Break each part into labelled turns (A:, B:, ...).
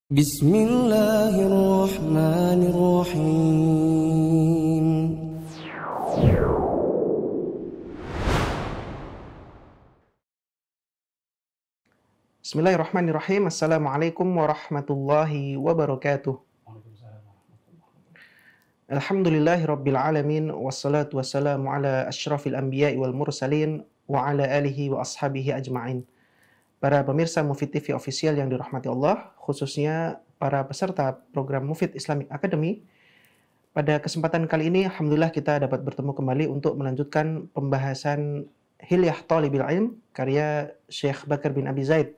A: Bismillahirrahmanirrahim.
B: Bismillahirrahmanirrahim. Assalamualaikum warahmatullahi wabarakatuh. Alhamdulillahirabbil alamin wassalatu wassalamu ala asyrafil anbiya'i wal mursalin wa ala alihi wa ashabihi ajma'in. Para pemirsa Mufid TV official yang dirahmati Allah, khususnya para peserta program Mufid Islamic Academy. Pada kesempatan kali ini alhamdulillah kita dapat bertemu kembali untuk melanjutkan pembahasan Hilyah Thalibil Ilm karya Syekh Bakar bin Abi Zaid.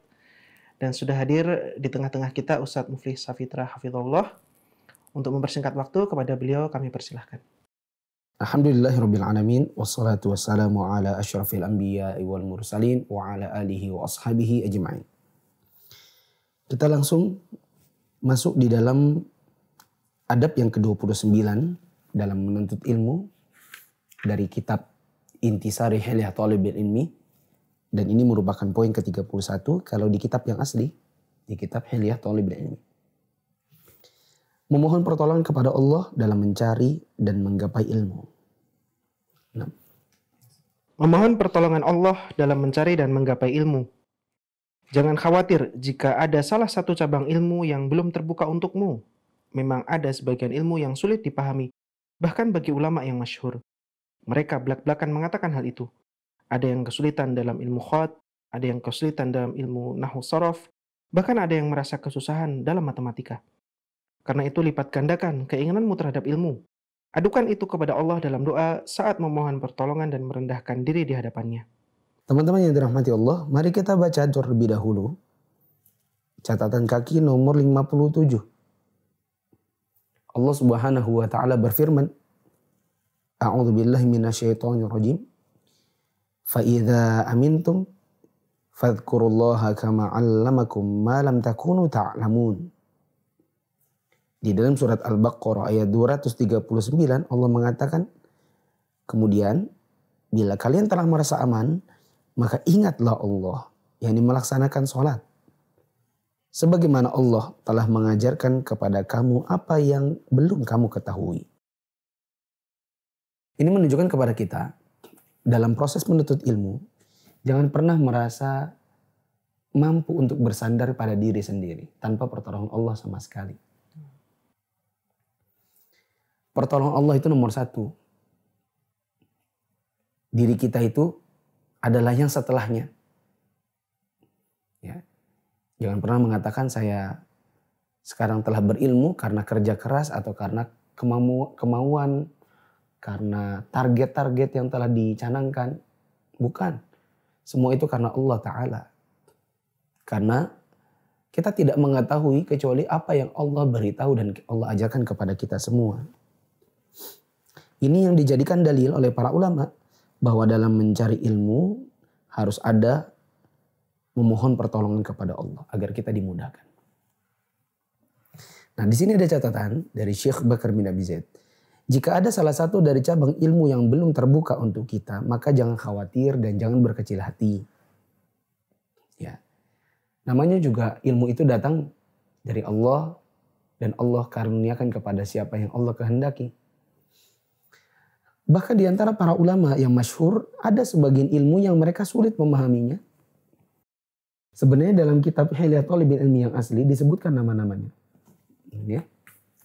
B: Dan sudah hadir di tengah-tengah kita Ustadz Muflih Safitra Hafizahullah. Untuk mempersingkat waktu kepada beliau kami persilahkan.
C: Alhamdulillahirabbil alamin wassalatu wassalamu ala asyrafil anbiya'i wal mursalin wa ala alihi wa ashabihi ajma'in. Kita langsung masuk di dalam adab yang ke-29 dalam menuntut ilmu dari kitab Intisari Hilyah Thalibil Ilmi, dan ini merupakan poin ke-31 kalau di kitab yang asli, di kitab Hilyah Thalibil Ilmi. Memohon pertolongan kepada Allah dalam mencari dan menggapai ilmu.
B: Memohon pertolongan Allah dalam mencari dan menggapai ilmu. Jangan khawatir jika ada salah satu cabang ilmu yang belum terbuka untukmu. Memang ada sebagian ilmu yang sulit dipahami, bahkan bagi ulama yang masyhur. Mereka belak-belakan mengatakan hal itu. Ada yang kesulitan dalam ilmu khat, ada yang kesulitan dalam ilmu nahwu sharaf, bahkan ada yang merasa kesusahan dalam matematika. Karena itu lipat gandakan keinginanmu terhadap ilmu. Adukan itu kepada Allah dalam doa saat memohon pertolongan dan merendahkan diri di hadapannya.
C: Teman-teman yang dirahmati Allah, mari kita baca terlebih dahulu catatan kaki nomor 57. Allah Subhanahu wa taala berfirman, A'udzubillahi minasyaitonirrajim. Fa idza amintum fadhkurullaha kama 'allamakum ma lam takunu ta'lamun. Di dalam surat Al-Baqarah ayat 239 Allah mengatakan, kemudian bila kalian telah merasa aman, maka ingatlah Allah, yakni melaksanakan sholat. Sebagaimana Allah telah mengajarkan kepada kamu apa yang belum kamu ketahui. Ini menunjukkan kepada kita, dalam proses menuntut ilmu, jangan pernah merasa mampu untuk bersandar pada diri sendiri, tanpa pertolongan Allah sama sekali. Pertolongan Allah itu nomor satu. Diri kita itu adalah yang setelahnya. Ya. Jangan pernah mengatakan saya sekarang telah berilmu karena kerja keras atau karena kemauan, karena target-target yang telah dicanangkan. Bukan. Semua itu karena Allah Ta'ala. Karena kita tidak mengetahui kecuali apa yang Allah beritahu dan Allah ajarkan kepada kita semua. Ini yang dijadikan dalil oleh para ulama bahwa dalam mencari ilmu harus ada memohon pertolongan kepada Allah agar kita dimudahkan. Nah, di sini ada catatan dari Syekh Bakar bin Abi Zaid. Jika ada salah satu dari cabang ilmu yang belum terbuka untuk kita, maka jangan khawatir dan jangan berkecil hati. Ya. Namanya juga ilmu itu datang dari Allah dan Allah karuniakan kepada siapa yang Allah kehendaki. Bahkan di antara para ulama yang masyhur ada sebagian ilmu yang mereka sulit memahaminya. Sebenarnya dalam kitab Hilyah Thalibil Ilmi yang asli disebutkan nama-namanya. Ini ya,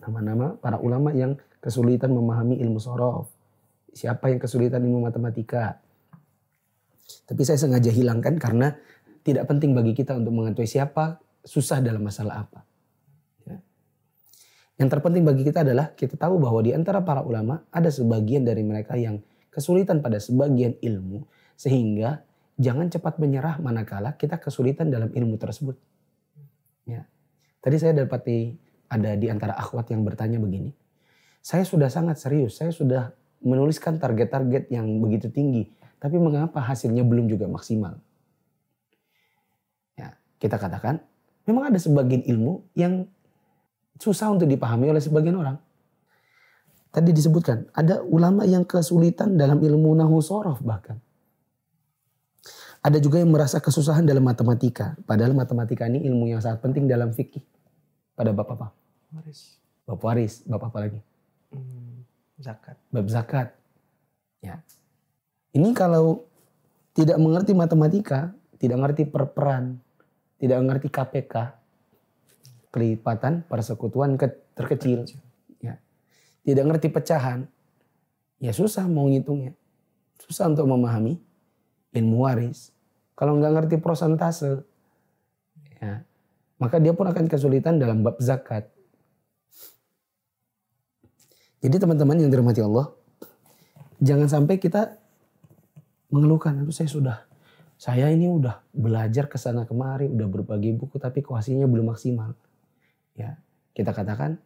C: nama-nama para ulama yang kesulitan memahami ilmu sharaf. Siapa yang kesulitan ilmu matematika. Tapi saya sengaja hilangkan karena tidak penting bagi kita untuk mengetahui siapa susah dalam masalah apa. Yang terpenting bagi kita adalah kita tahu bahwa di antara para ulama ada sebagian dari mereka yang kesulitan pada sebagian ilmu, sehingga jangan cepat menyerah manakala kita kesulitan dalam ilmu tersebut. Ya. Tadi saya dapati ada di antara akhwat yang bertanya begini, saya sudah sangat serius, saya sudah menuliskan target-target yang begitu tinggi, tapi mengapa hasilnya belum juga maksimal? Ya, kita katakan memang ada sebagian ilmu yang susah untuk dipahami oleh sebagian orang. Tadi disebutkan ada ulama yang kesulitan dalam ilmu nahwu sharaf bahkan. Ada juga yang merasa kesusahan dalam matematika. Padahal matematika ini ilmu yang sangat penting dalam fikih. pada bab apa?
B: Waris.
C: Bab waris, bab apa lagi?
B: Zakat.
C: Bab zakat. Ya. Ini kalau tidak mengerti matematika, tidak mengerti perperan, tidak mengerti KPK, kelipatan persekutuan terkecil, ya. Tidak mengerti pecahan, ya susah mau ngitungnya. Susah untuk memahami ilmu waris. Kalau nggak ngerti prosentase, ya, maka dia pun akan kesulitan dalam bab zakat. Jadi teman-teman yang dirahmati Allah, jangan sampai kita mengeluhkan, saya ini udah belajar kesana kemari, udah berbagi buku, tapi kok hasilnya belum maksimal. Ya, kita katakan,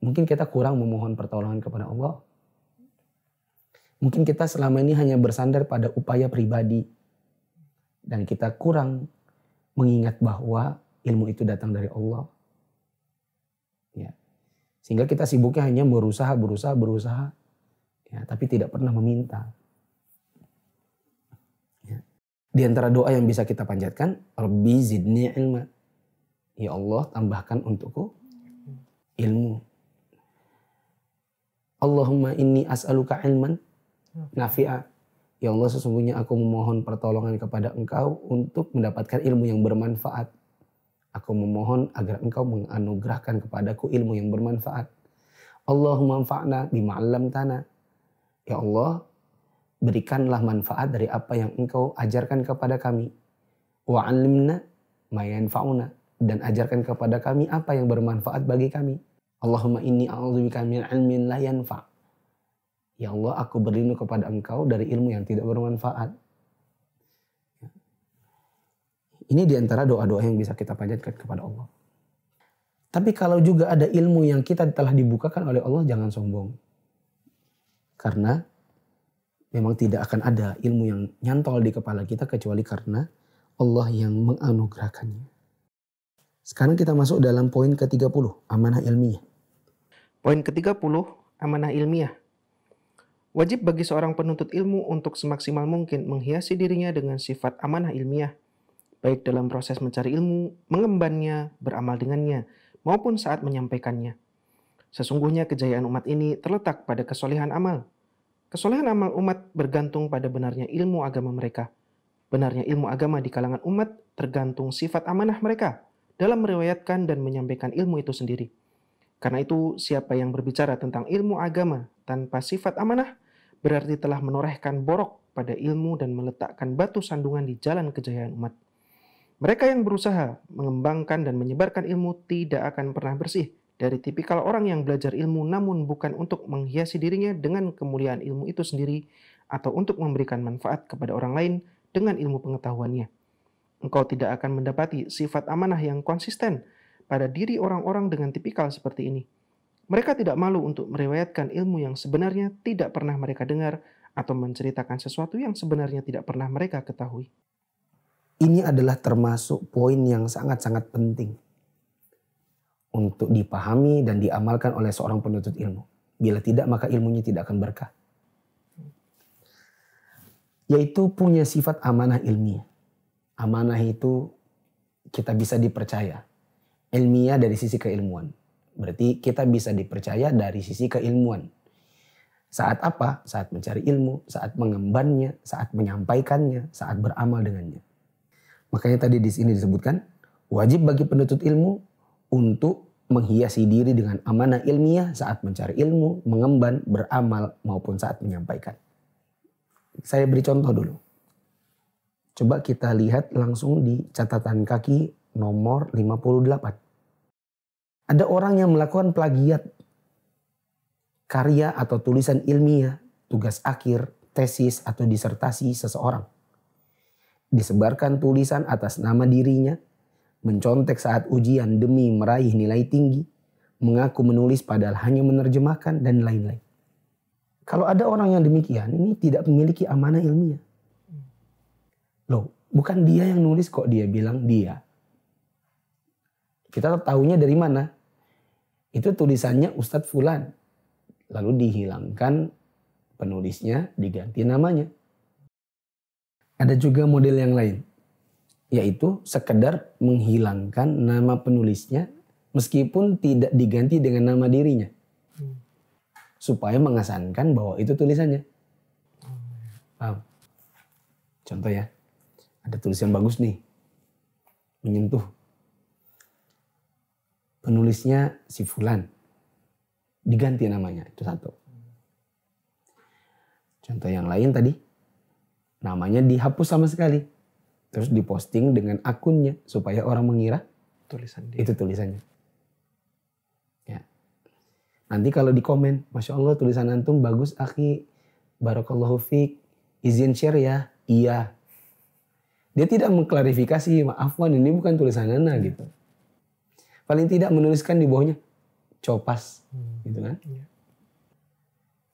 C: mungkin kita kurang memohon pertolongan kepada Allah. Mungkin kita selama ini hanya bersandar pada upaya pribadi. Dan kita kurang mengingat bahwa ilmu itu datang dari Allah. Ya. Sehingga kita sibuknya hanya berusaha. Ya, tapi tidak pernah meminta. Ya. Di antara doa yang bisa kita panjatkan, Rabbi zidni ilma. Ya Allah, tambahkan untukku ilmu. Allahumma inni as'aluka ilman nafi'a. Ya Allah, sesungguhnya aku memohon pertolongan kepada Engkau untuk mendapatkan ilmu yang bermanfaat. Aku memohon agar Engkau menganugerahkan kepadaku ilmu yang bermanfaat. Allahumma anfa'na bima 'allamtana. Ya Allah, berikanlah manfaat dari apa yang Engkau ajarkan kepada kami. Wa 'allimna ma yanfa'una, dan ajarkan kepada kami apa yang bermanfaat bagi kami. Allahumma inni a'udzubika min 'ilmin la yanfa'. Ya Allah, aku berlindung kepada Engkau dari ilmu yang tidak bermanfaat. Ini diantara doa-doa yang bisa kita panjatkan kepada Allah. Tapi kalau juga ada ilmu yang kita telah dibukakan oleh Allah, jangan sombong. Karena memang tidak akan ada ilmu yang nyantol di kepala kita kecuali karena Allah yang menganugerahkannya. Sekarang kita masuk dalam poin ke-30, amanah ilmiah.
B: Poin ke-30, amanah ilmiah. Wajib bagi seorang penuntut ilmu untuk semaksimal mungkin menghiasi dirinya dengan sifat amanah ilmiah, baik dalam proses mencari ilmu, mengembannya, beramal dengannya, maupun saat menyampaikannya. Sesungguhnya kejayaan umat ini terletak pada kesolehan amal. Kesolehan amal umat bergantung pada benarnya ilmu agama mereka. Benarnya ilmu agama di kalangan umat tergantung sifat amanah mereka dalam meriwayatkan dan menyampaikan ilmu itu sendiri. Karena itu, siapa yang berbicara tentang ilmu agama tanpa sifat amanah, berarti telah menorehkan borok pada ilmu dan meletakkan batu sandungan di jalan kejayaan umat. Mereka yang berusaha mengembangkan dan menyebarkan ilmu tidak akan pernah bersih dari tipikal orang yang belajar ilmu namun bukan untuk menghiasi dirinya dengan kemuliaan ilmu itu sendiri atau untuk memberikan manfaat kepada orang lain dengan ilmu pengetahuannya. Engkau tidak akan mendapati sifat amanah yang konsisten pada diri orang-orang dengan tipikal seperti ini. Mereka tidak malu untuk meriwayatkan ilmu yang sebenarnya tidak pernah mereka dengar atau menceritakan sesuatu yang sebenarnya tidak pernah mereka ketahui.
C: Ini adalah termasuk poin yang sangat-sangat penting untuk dipahami dan diamalkan oleh seorang penuntut ilmu. Bila tidak, maka ilmunya tidak akan berkah. Yaitu punya sifat amanah ilmiah. Amanah itu kita bisa dipercaya. Ilmiah dari sisi keilmuan. Berarti kita bisa dipercaya dari sisi keilmuan. Saat apa? Saat mencari ilmu, saat mengembannya, saat menyampaikannya, saat beramal dengannya. Makanya tadi di sini disebutkan, wajib bagi penuntut ilmu untuk menghiasi diri dengan amanah ilmiah saat mencari ilmu, mengemban, beramal, maupun saat menyampaikan. Saya beri contoh dulu. Coba kita lihat langsung di catatan kaki nomor 58. Ada orang yang melakukan plagiat karya atau tulisan ilmiah, tugas akhir, tesis atau disertasi seseorang. Disebarkan tulisan atas nama dirinya, mencontek saat ujian demi meraih nilai tinggi, mengaku menulis padahal hanya menerjemahkan, dan lain-lain. Kalau ada orang yang demikian, ini tidak memiliki amanah ilmiah. Loh, bukan dia yang nulis kok, dia bilang dia. Kita tahunya dari mana? Itu tulisannya Ustadz Fulan. Lalu dihilangkan penulisnya, diganti namanya. Ada juga model yang lain. Yaitu sekedar menghilangkan nama penulisnya Meskipun tidak diganti dengan nama dirinya. Supaya mengesankan bahwa itu tulisannya. Paham? Contoh ya. Ada tulisan bagus nih. Menyentuh. Penulisnya si Fulan. Diganti namanya. Itu satu. Contoh yang lain tadi. Namanya dihapus sama sekali. Terus diposting dengan akunnya. Supaya orang mengira
B: Tulisan dia.
C: itu tulisannya. Ya. Nanti kalau di komen. Masya Allah tulisan antum bagus akhi. Barakallahu fiqh. Izin share ya. Iya. Dia tidak mengklarifikasi. Maaf Wan ini bukan tulisan Ana gitu. Paling tidak menuliskan di bawahnya. Copas. Gitu kan.
B: Iya.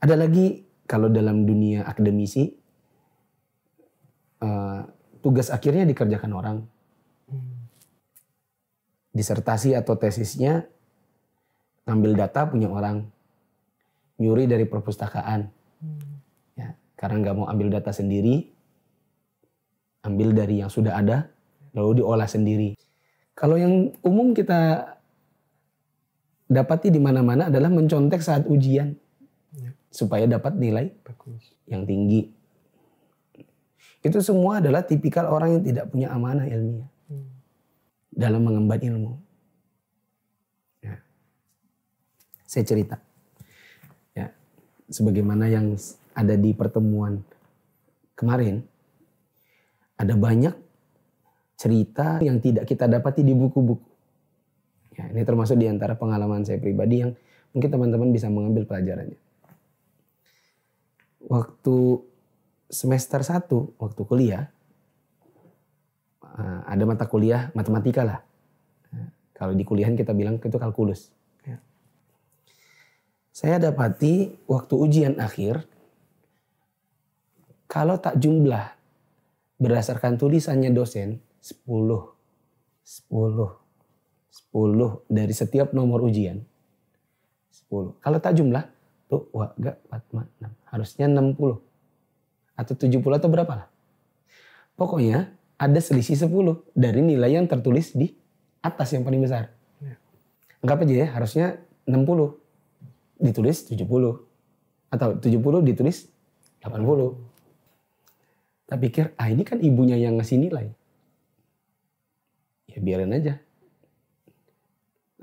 C: Ada lagi. Kalau dalam dunia akademisi. Tugas akhirnya dikerjakan orang. Disertasi atau tesisnya ngambil data punya orang. Nyuri dari perpustakaan. Ya, karena nggak mau ambil data sendiri. Ambil dari yang sudah ada. Lalu diolah sendiri. Kalau yang umum kita dapati di mana-mana adalah mencontek saat ujian.
B: Ya.
C: Supaya dapat nilai
B: Bagus.
C: yang tinggi. Itu semua adalah tipikal orang yang tidak punya amanah ilmiah dalam mengemban ilmu. Ya. Saya cerita, ya, sebagaimana yang ada di pertemuan kemarin, ada banyak cerita yang tidak kita dapati di buku-buku. Ya, ini termasuk di antara pengalaman saya pribadi yang mungkin teman-teman bisa mengambil pelajarannya. Waktu semester 1 waktu kuliah ada mata kuliah matematika lah. Kalau di kuliahan kita bilang itu kalkulus.
B: Ya.
C: Saya dapati waktu ujian akhir kalau tak jumlah berdasarkan tulisannya dosen 10 dari setiap nomor ujian 10. Kalau tak jumlah tuh wah enggak 4, 6. Harusnya 60. Atau 70 atau berapa lah. Pokoknya ada selisih 10 dari nilai yang tertulis di atas yang paling besar.
B: Ya.
C: Anggap aja ya harusnya 60. Ditulis 70. Atau 70 ditulis 80. Tak pikir ini kan ibunya yang ngasih nilai. Ya biarin aja.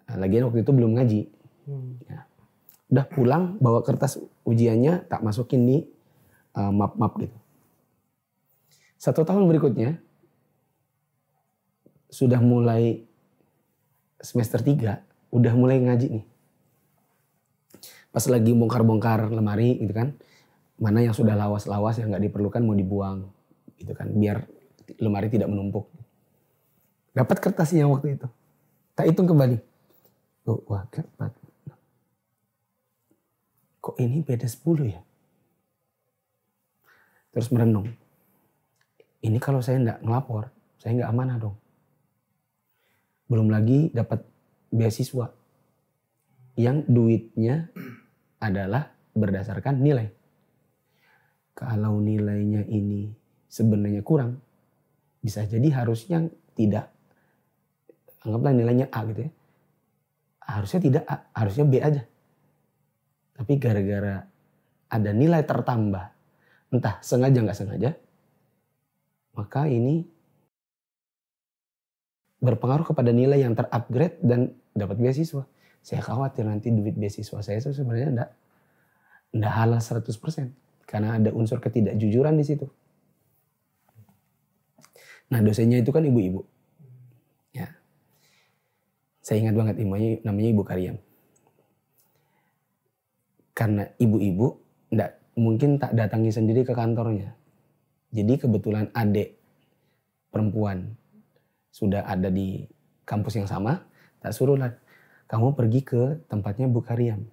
C: Nah, lagian waktu itu belum ngaji. Ya. Udah pulang bawa kertas ujiannya tak masukin di map gitu. 1 tahun berikutnya sudah mulai semester 3 udah mulai ngaji nih. Pas lagi bongkar-bongkar lemari gitu kan. Mana yang sudah lawas-lawas yang nggak diperlukan mau dibuang gitu kan biar lemari tidak menumpuk. Dapat kertasnya waktu itu. Tak hitung kembali. Oh, wah, kok ini beda 10 ya? Terus merenung. Ini kalau saya enggak ngelapor, saya enggak amanah dong. Belum lagi dapat beasiswa. Yang duitnya adalah berdasarkan nilai. Kalau nilainya ini sebenarnya kurang, bisa jadi harusnya tidak, anggaplah nilainya A gitu ya. Harusnya tidak A, harusnya B aja. Tapi gara-gara ada nilai tertambah, entah sengaja nggak sengaja, maka ini berpengaruh kepada nilai yang terupgrade dan dapat beasiswa. Saya khawatir nanti duit beasiswa saya itu sebenarnya enggak halal 100%. Karena ada unsur ketidakjujuran di situ. Nah dosennya itu kan ibu-ibu. Ya. Saya ingat banget namanya Ibu Karyam. Karena ibu-ibu mungkin tak datangi sendiri ke kantornya. Jadi kebetulan adik perempuan sudah ada di kampus yang sama, tak suruhlah kamu pergi ke tempatnya Bu Karyam.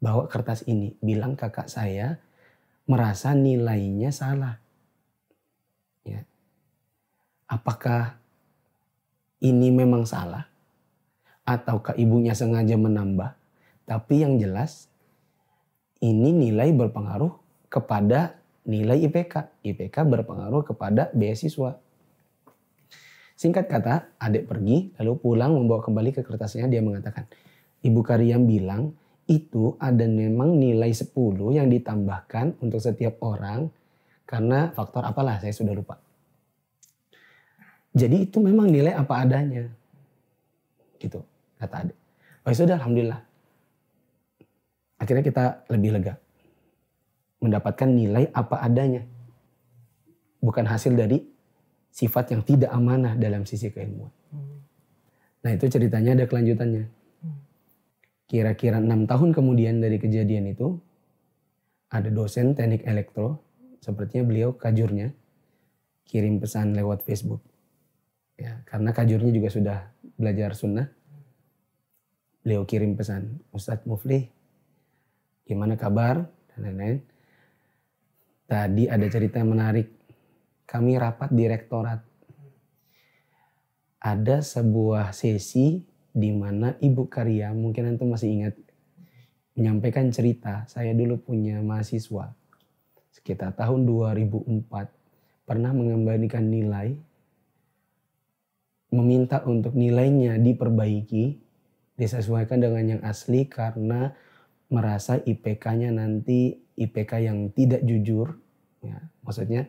C: Bawa kertas ini, bilang kakak saya merasa nilainya salah. Ya. Apakah ini memang salah? Ataukah ibunya sengaja menambah? Tapi yang jelas ini nilai berpengaruh kepada nilai IPK. IPK berpengaruh kepada beasiswa. Singkat kata, adik pergi lalu pulang membawa kembali ke kertasnya. Dia mengatakan, Ibu Karyam bilang itu ada memang nilai 10 yang ditambahkan untuk setiap orang karena faktor apalah saya sudah lupa. Jadi itu memang nilai apa adanya. Gitu kata adik. Oh sudah, alhamdulillah. Akhirnya kita lebih lega. Mendapatkan nilai apa adanya. Bukan hasil dari sifat yang tidak amanah dalam sisi keilmuan. Nah itu ceritanya ada kelanjutannya. Kira-kira 6 tahun kemudian dari kejadian itu, ada dosen teknik elektro, sepertinya beliau kajurnya, kirim pesan lewat Facebook. Ya, karena kajurnya juga sudah belajar sunnah. Beliau kirim pesan, Ustadz Muflih, gimana kabar? Dan lain-lain. Tadi ada cerita yang menarik. Kami rapat di rektorat. Ada sebuah sesi di mana Ibu Karya, mungkin antum masih ingat, menyampaikan cerita. Saya dulu punya mahasiswa sekitar tahun 2004 pernah mengembalikan nilai, meminta untuk nilainya diperbaiki, disesuaikan dengan yang asli karena merasa IPK-nya nanti IPK yang tidak jujur. Ya, maksudnya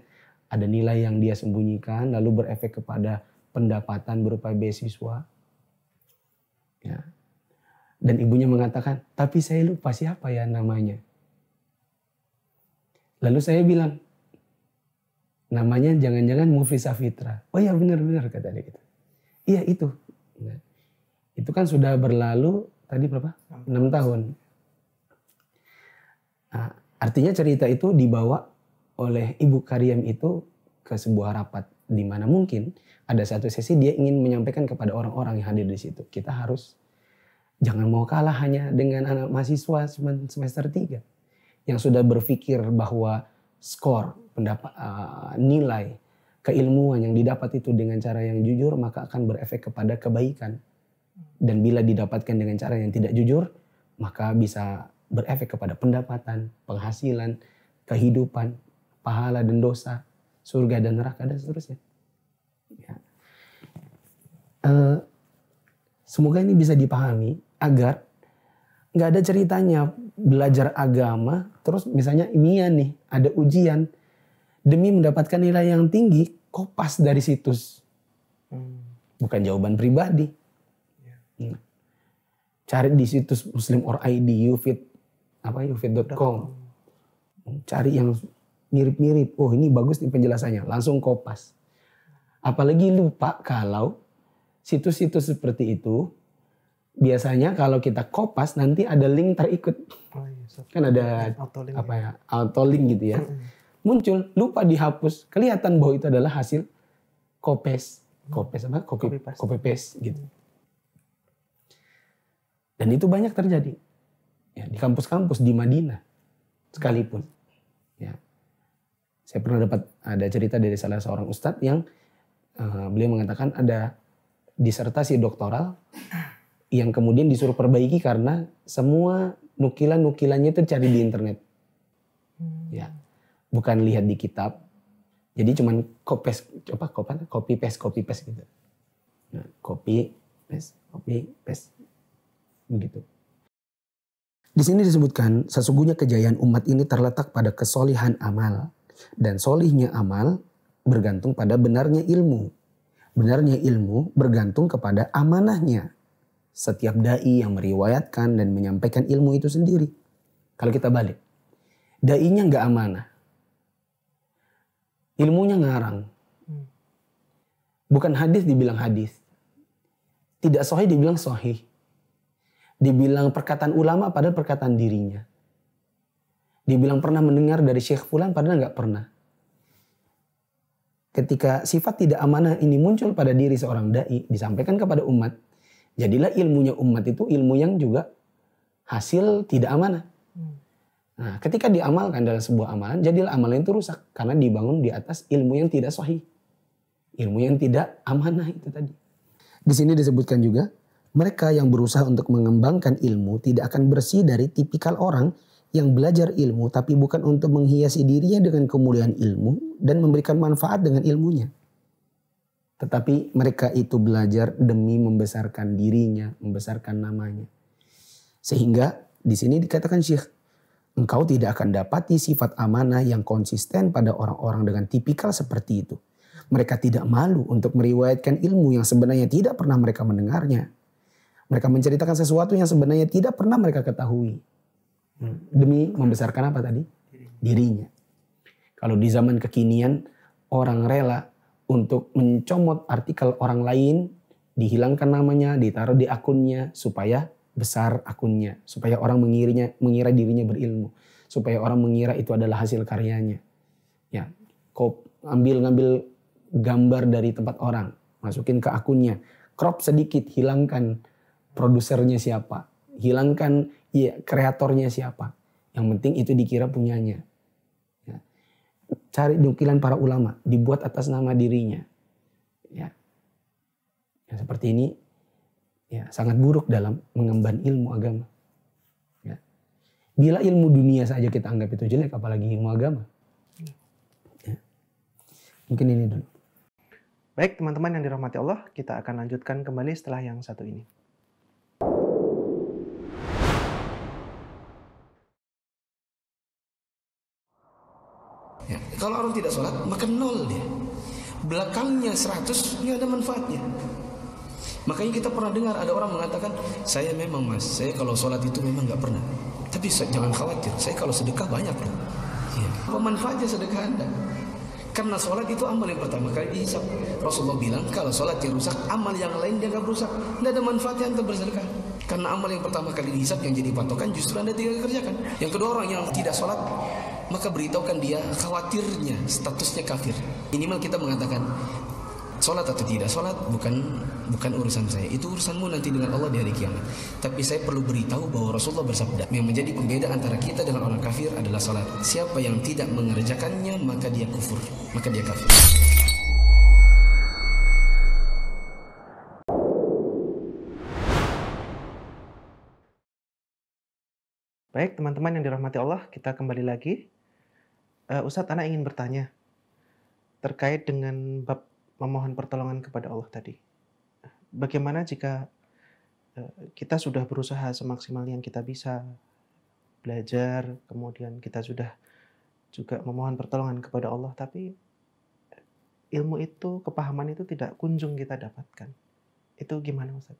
C: ada nilai yang dia sembunyikan lalu berefek kepada pendapatan berupa beasiswa. Ya. Dan ibunya mengatakan, tapi saya lupa siapa ya namanya. Lalu saya bilang, namanya jangan-jangan Muflisah Fitra. Oh iya benar-benar kata dia gitu. Iya itu. Nah, itu kan sudah berlalu tadi berapa? 6 tahun. Nah, artinya cerita itu dibawa oleh Ibu Karyam itu ke sebuah rapat di mana mungkin ada satu sesi dia ingin menyampaikan kepada orang-orang yang hadir di situ. Kita harus jangan mau kalah hanya dengan anak mahasiswa semester 3 yang sudah berpikir bahwa skor, nilai, keilmuan yang didapat itu dengan cara yang jujur maka akan berefek kepada kebaikan. Dan bila didapatkan dengan cara yang tidak jujur maka bisa berefek kepada pendapatan, penghasilan, kehidupan, pahala dan dosa, surga dan neraka dan seterusnya. Ya. Semoga ini bisa dipahami agar nggak ada ceritanya belajar agama terus misalnya ini nih ada ujian demi mendapatkan nilai yang tinggi kopas dari situs, bukan jawaban pribadi. Cari di situs Muslim or ID, ufit.com, cari yang mirip-mirip. Oh ini bagus nih penjelasannya, langsung kopas. Apalagi lupa kalau situs-situs seperti itu biasanya kalau kita kopas nanti ada link terikut. Kan ada autolink gitu ya. Muncul, lupa dihapus, kelihatan bahwa itu adalah hasil copy paste gitu. Dan itu banyak terjadi. Ya, di kampus-kampus di Madinah sekalipun. Ya. Saya pernah dapat ada cerita dari salah seorang ustadz yang beliau mengatakan ada disertasi doktoral yang kemudian disuruh perbaiki karena semua nukilan-nukilannya itu cari di internet. Ya. Bukan lihat di kitab. Jadi cuman copy paste gitu. Nah, copy paste begitu. Di sini disebutkan sesungguhnya kejayaan umat ini terletak pada kesolihan amal dan solihnya amal bergantung pada benarnya ilmu. Benarnya ilmu bergantung kepada amanahnya setiap dai yang meriwayatkan dan menyampaikan ilmu itu sendiri. Kalau kita balik, dai-nya nggak amanah, ilmunya ngarang, bukan hadis dibilang hadis, tidak sahih dibilang sahih, dibilang perkataan ulama padahal perkataan dirinya, dibilang pernah mendengar dari Syekh Fulan padahal nggak pernah. Ketika sifat tidak amanah ini muncul pada diri seorang dai, disampaikan kepada umat, jadilah ilmunya umat itu ilmu yang juga hasil tidak amanah. Nah, ketika diamalkan dalam sebuah amalan, jadilah amalan itu rusak karena dibangun di atas ilmu yang tidak sahih, ilmu yang tidak amanah itu tadi. Di sini disebutkan juga, mereka yang berusaha untuk mengembangkan ilmu tidak akan bersih dari tipikal orang yang belajar ilmu tapi bukan untuk menghiasi dirinya dengan kemuliaan ilmu dan memberikan manfaat dengan ilmunya. Tetapi mereka itu belajar demi membesarkan dirinya, membesarkan namanya. Sehingga di sini dikatakan Syekh, engkau tidak akan dapati sifat amanah yang konsisten pada orang-orang dengan tipikal seperti itu. Mereka tidak malu untuk meriwayatkan ilmu yang sebenarnya tidak pernah mereka mendengarnya. Mereka menceritakan sesuatu yang sebenarnya tidak pernah mereka ketahui. Demi membesarkan apa tadi? Dirinya. Kalau di zaman kekinian, orang rela untuk mencomot artikel orang lain, dihilangkan namanya, ditaruh di akunnya, supaya besar akunnya. Supaya orang mengira dirinya berilmu. Supaya orang mengira itu adalah hasil karyanya. Ya, kau ngambil gambar dari tempat orang, masukin ke akunnya, crop sedikit, hilangkan produsernya siapa, hilangkan kreatornya siapa. Yang penting itu dikira punyanya. Ya. Cari nukilan para ulama, dibuat atas nama dirinya. Ya. Yang seperti ini ya sangat buruk dalam mengemban ilmu agama. Ya. Bila ilmu dunia saja kita anggap itu jelek, apalagi ilmu agama. Ya. Mungkin ini dulu.
B: Baik teman-teman yang dirahmati Allah, kita akan lanjutkan kembali setelah yang satu ini.
D: Ya, kalau orang tidak sholat, maka 0 dia. Belakangnya 100, nggak ada manfaatnya. Makanya kita pernah dengar ada orang mengatakan, saya memang mas, saya kalau sholat itu memang nggak pernah. Tapi jangan khawatir, saya kalau sedekah banyak loh. Ya. Apa manfaatnya sedekah Anda? Karena sholat itu amal yang pertama kali dihisap. Rasulullah bilang kalau sholatnya rusak, amal yang lain dia gak berusak. Tidak ada manfaatnya Anda bersedekah. Karena amal yang pertama kali dihisap yang jadi patokan justru Anda tidak kerjakan. Yang kedua, orang yang tidak sholat, maka beritahukan dia khawatirnya statusnya kafir. Minimal kita mengatakan sholat atau tidak sholat bukan urusan saya. Itu urusanmu nanti dengan Allah di hari kiamat. Tapi saya perlu beritahu bahwa Rasulullah bersabda, yang menjadi pembeda antara kita dengan orang kafir adalah sholat. Siapa yang tidak mengerjakannya maka dia kufur, maka dia kafir.
B: Baik teman-teman yang dirahmati Allah, kita kembali lagi. Ustadz, Ana ingin bertanya terkait dengan bab memohon pertolongan kepada Allah tadi. Bagaimana jika kita sudah berusaha semaksimal yang kita bisa belajar, kemudian kita sudah juga memohon pertolongan kepada Allah, tapi ilmu itu, kepahaman itu tidak kunjung kita dapatkan. Itu gimana Ustaz?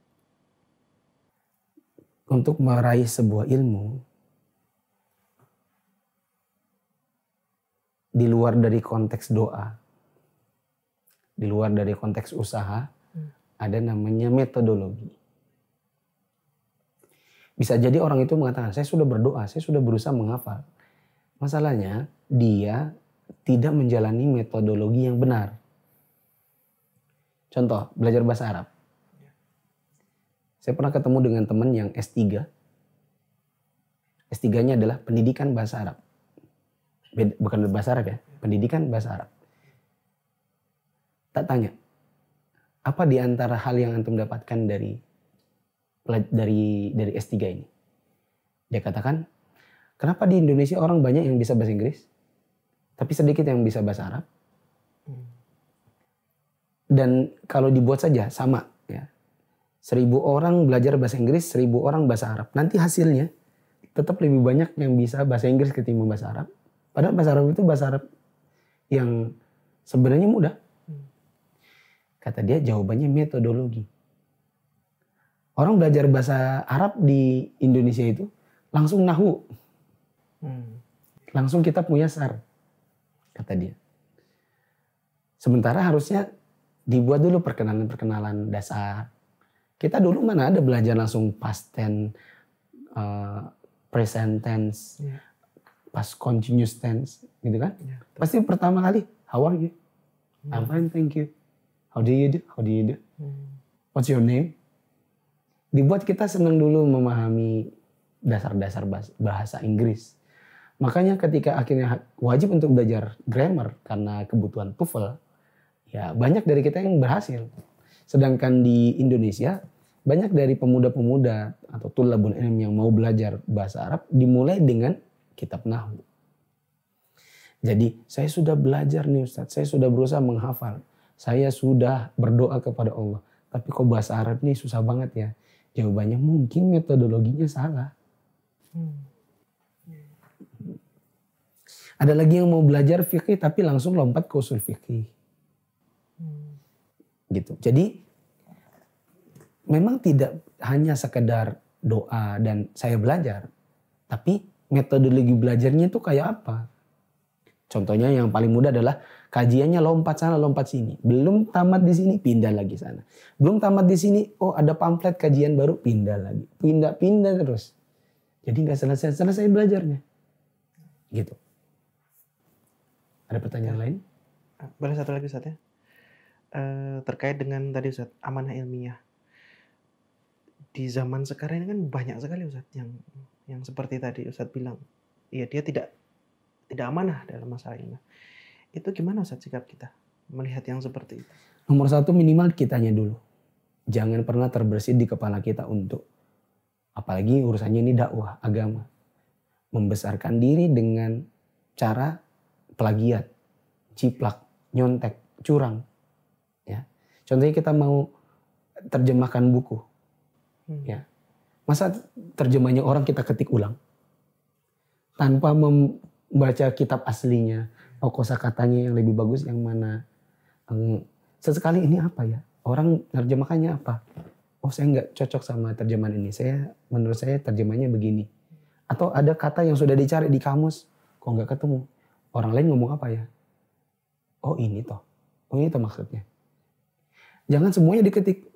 C: Untuk meraih sebuah ilmu, di luar dari konteks doa, di luar dari konteks usaha, ada namanya metodologi. Bisa jadi orang itu mengatakan, saya sudah berdoa, saya sudah berusaha menghafal. Masalahnya, dia tidak menjalani metodologi yang benar. Contoh, belajar bahasa Arab. Saya pernah ketemu dengan teman yang S3. S3-nya adalah pendidikan bahasa Arab. Bukan bahasa Arab ya, pendidikan bahasa Arab. Tak tanya, apa di antara hal yang antum dapatkan dari S3 ini? Dia katakan, kenapa di Indonesia orang banyak yang bisa bahasa Inggris, tapi sedikit yang bisa bahasa Arab? Dan kalau dibuat saja sama, ya, 1000 orang belajar bahasa Inggris, 1000 orang bahasa Arab. Nanti hasilnya tetap lebih banyak yang bisa bahasa Inggris ketimbang bahasa Arab. Padahal bahasa Arab itu bahasa Arab yang sebenarnya mudah. Kata dia, jawabannya metodologi. Orang belajar bahasa Arab di Indonesia itu langsung nahwu. Langsung kitab muyasar. Kata dia. Sementara harusnya dibuat dulu perkenalan dasar. Kita dulu mana ada belajar langsung past tense, present tense, past continuous tense, gitu kan? Pasti pertama kali, how are you? I'm fine, thank you. How do you do? How do you do? What's your name? Dibuat kita senang dulu memahami dasar-dasar bahasa Inggris. Makanya ketika akhirnya wajib untuk belajar grammar karena kebutuhan TOEFL, ya banyak dari kita yang berhasil. Sedangkan di Indonesia, banyak dari pemuda-pemuda atau tulabul ilm yang mau belajar bahasa Arab dimulai dengan kitab nahwu. Jadi saya sudah belajar nih Ustaz, saya sudah berusaha menghafal. saya sudah berdoa kepada Allah. Tapi kok bahasa Arab nih susah banget ya. Jawabannya mungkin metodologinya salah. Ada lagi yang mau belajar fikih tapi langsung lompat ke usul fikih. Gitu. Jadi memang tidak hanya sekedar doa dan saya belajar. Tapi metodologi belajarnya itu kayak apa? Contohnya yang paling mudah adalah kajiannya lompat sana, lompat sini. Belum tamat di sini, pindah lagi sana. Belum tamat di sini, oh ada pamflet kajian baru, pindah lagi. Pindah terus. Jadi nggak selesai belajarnya. Gitu. Ada pertanyaan lain?
B: Boleh satu lagi Ustaz ya? Terkait dengan tadi Ustaz, amanah ilmiah. Di zaman sekarang ini kan banyak sekali Ustaz yang seperti tadi Ustaz bilang. Iya, dia tidak amanah dalam masalah ini. Itu gimana Ustaz sikap kita melihat yang seperti itu?
C: Nomor satu minimal kitanya dulu. Jangan pernah terbersit di kepala kita untuk, apalagi urusannya ini dakwah, agama. Membesarkan diri dengan cara plagiat, ciplak, nyontek, curang. Ya. Contohnya kita mau terjemahkan buku. Ya. Masa terjemahnya orang kita ketik ulang? Tanpa membaca kitab aslinya. Oh kosakatanya yang lebih bagus yang mana. Sesekali ini apa ya? Orang terjemahkannya apa? Oh saya nggak cocok sama terjemahan ini. Menurut saya terjemahnya begini. Atau ada kata yang sudah dicari di kamus. Kok nggak ketemu? Orang lain ngomong apa ya? Oh ini toh. Oh ini toh maksudnya. Jangan semuanya diketik.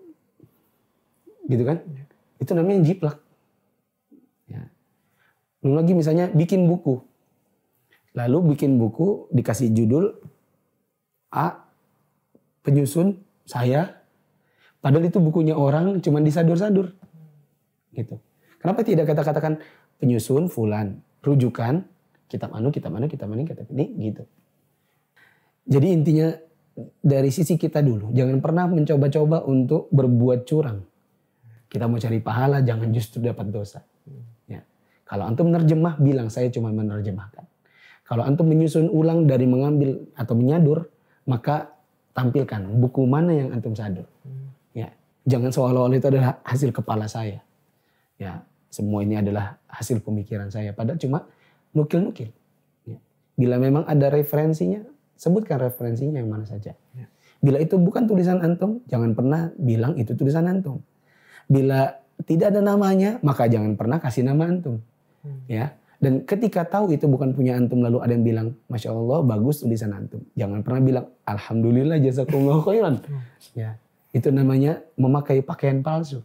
C: Gitu kan? Itu namanya jiplak. Ya. Belum lagi misalnya bikin buku. Lalu bikin buku dikasih judul A, penyusun saya. Padahal itu bukunya orang cuman disadur-sadur. Gitu. Kenapa tidak katakan penyusun fulan, rujukan kitab ini gitu. Jadi intinya dari sisi kita dulu, jangan pernah mencoba-coba untuk berbuat curang. Kita mau cari pahala, jangan justru dapat dosa. Ya. Kalau antum menerjemah, bilang saya cuma menerjemahkan. Kalau antum menyusun ulang dari mengambil atau menyadur, maka tampilkan buku mana yang antum sadur. Ya, jangan seolah-olah itu adalah hasil kepala saya. Ya, semua ini adalah hasil pemikiran saya. Padahal cuma nukil-nukil. Ya. Bila memang ada referensinya, sebutkan referensinya yang mana saja. Ya. Bila itu bukan tulisan antum, jangan pernah bilang itu tulisan antum. Bila tidak ada namanya, maka jangan pernah kasih nama antum. Ya. Dan ketika tahu itu bukan punya antum lalu ada yang bilang, Masya Allah bagus tulisan antum. Jangan pernah bilang, Alhamdulillah jazakumullah khairan. Ya, itu namanya memakai pakaian palsu.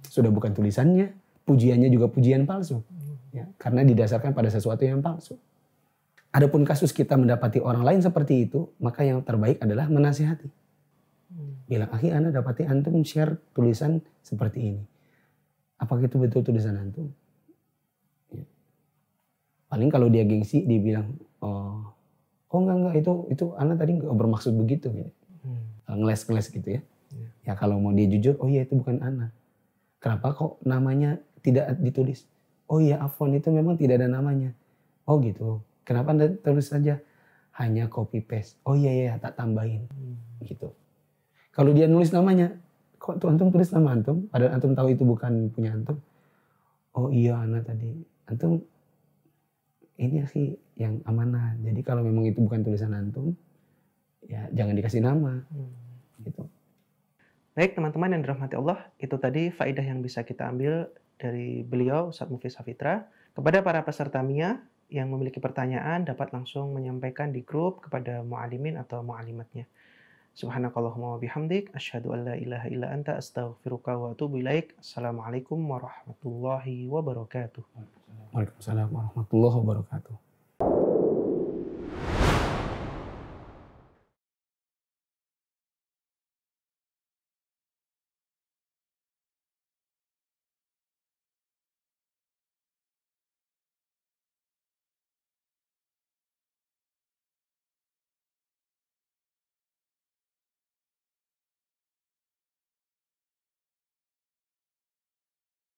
C: Sudah bukan tulisannya, pujiannya juga pujian palsu. Ya, karena didasarkan pada sesuatu yang palsu. Adapun kasus kita mendapati orang lain seperti itu, maka yang terbaik adalah menasihati. Bilang, akhi ana dapati antum share tulisan seperti ini. Apakah itu betul tulisan antum? Paling kalau dia gengsi dia bilang oh enggak itu ana tadi enggak bermaksud begitu gitu. Ngeles gitu ya. Ya kalau mau dia jujur, oh iya itu bukan ana. Kenapa kok namanya tidak ditulis? Oh iya afwan itu memang tidak ada namanya. Oh gitu. Kenapa Anda tulis saja hanya copy paste? Oh iya tak tambahin. Gitu. Kalau dia nulis namanya, kok tuh antum tulis nama antum padahal antum tahu itu bukan punya antum. Oh iya ana tadi. Antum ini sih yang amanah. Jadi kalau memang itu bukan tulisan antum, ya jangan dikasih nama. Gitu.
B: Baik teman-teman yang dirahmati Allah, itu tadi faedah yang bisa kita ambil dari beliau Ustaz Muflis Hafitra. Kepada para peserta MIA yang memiliki pertanyaan dapat langsung menyampaikan di grup kepada mu'alimin atau mu'alimatnya. Subhanakallahumma wa bihamdik, asyhadu an la ilaha illa anta astaghfiruka wa atubu ilaik. Assalamualaikum warahmatullahi wabarakatuh.
C: Waalaikumsalam warahmatullahi wabarakatuh.